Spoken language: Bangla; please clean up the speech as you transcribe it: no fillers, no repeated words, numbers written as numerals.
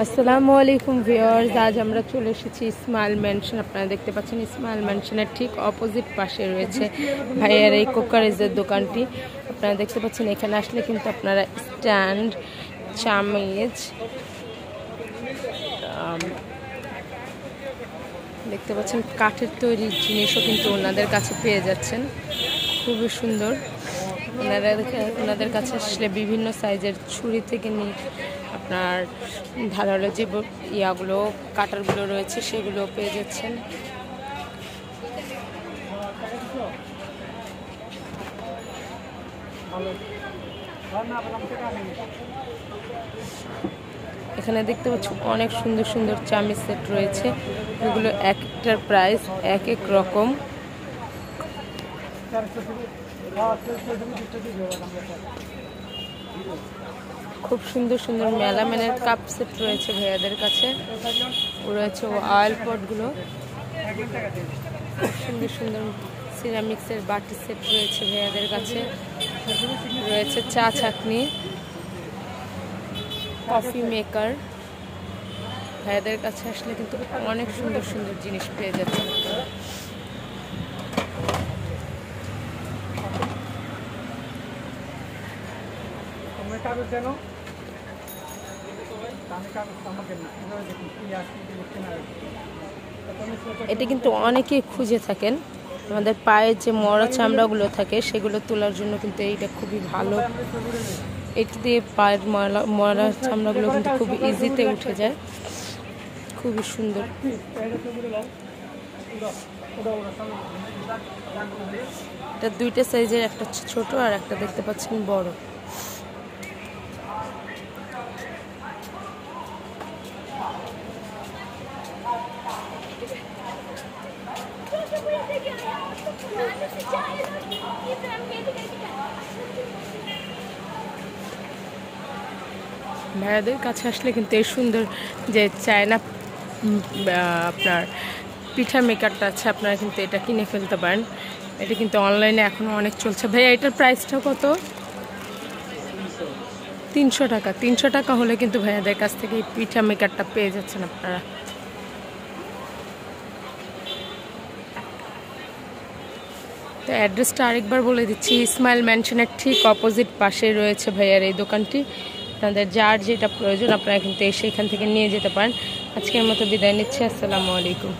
আসসালামু আলাইকুম ভিউয়ার্স, আজ আমরা চলে এসেছি স্মাইল ম্যানশন। আপনারা দেখতে পাচ্ছেন স্মাইল ম্যানশনের ঠিক অপোজিট পাশে রয়েছে ভাইয়ার এই কুকারিজের দোকানটি। আপনারা দেখতে পাচ্ছেন এখানে আসলে কিন্তু আপনারা স্ট্যান্ড, চামিচ দেখতে পাচ্ছেন, কাঠের তৈরি জিনিসও কিন্তু ওনাদের কাছে পেয়ে যাচ্ছেন। খুবই সুন্দর। ওনাদের কাছে আসলে বিভিন্ন সাইজের ছুরি থেকে নিয়ে আপনার ধারালো যে ইয়াগুলো কাটারগুলো রয়েছে সেগুলো পেয়ে যাচ্ছেন। এখানে দেখতে পাচ্ছি অনেক সুন্দর সুন্দর চামিচ সেট রয়েছে, এগুলো একটার প্রাইস এক এক রকম। খুব সুন্দর সুন্দর মেলামেনের কাপ সেট রয়েছে ভাইয়াদের কাছে, রয়েছে অয়েল পটগুলো, সুন্দর সুন্দর সিরামিক্সের বাটি সেট রয়েছে ভাইয়াদের কাছে, রয়েছে চা ছাঁকনি, কফি মেকার। ভাইয়াদের কাছে আসলে কিন্তু অনেক সুন্দর সুন্দর জিনিস পেয়ে যাচ্ছে। এটা কিন্তু অনেকেই খুঁজে থাকেন, আমাদের পায়ের যে মরা চামড়াগুলো থাকে সেগুলো তোলার জন্য কিন্তু এইটা খুবই ভালো। এটা দিয়ে পায়ের মরা চামড়াগুলো কিন্তু খুব ইজিতে উঠে যায়, খুবই সুন্দর। এটা দুইটা সাইজের, একটা ছোট আর একটা দেখতে পাচ্ছেন বড়। ভাইয়াদের কাছে আসলে কিন্তু এই সুন্দর যে চায়না আপনার পিঠা মেকারটা আছে, আপনারা কিন্তু এটা কিনে ফেলতে পারেন। এটা কিন্তু অনলাইনে এখনো অনেক চলছে। ভাইয়া এটার প্রাইসটা কত? 300 টাকা। 300 টাকা হলে কিন্তু ভাইয়াদের কাছ থেকে এই পিঠা মেকারটা পেয়ে যাচ্ছেন আপনারা। তো অ্যাড্রেসটা আরেকবার বলে দিচ্ছি, স্মাইল ম্যানশনের ঠিক অপোজিট পাশে রয়েছে ভাইয়ার এই দোকানটি। আপনাদের যার যেটা প্রয়োজন আপনারা কিন্তু এসে এখান থেকে নিয়ে যেতে পারেন। আজকের মতো বিদায় নিচ্ছি। আসসালামু আলাইকুম।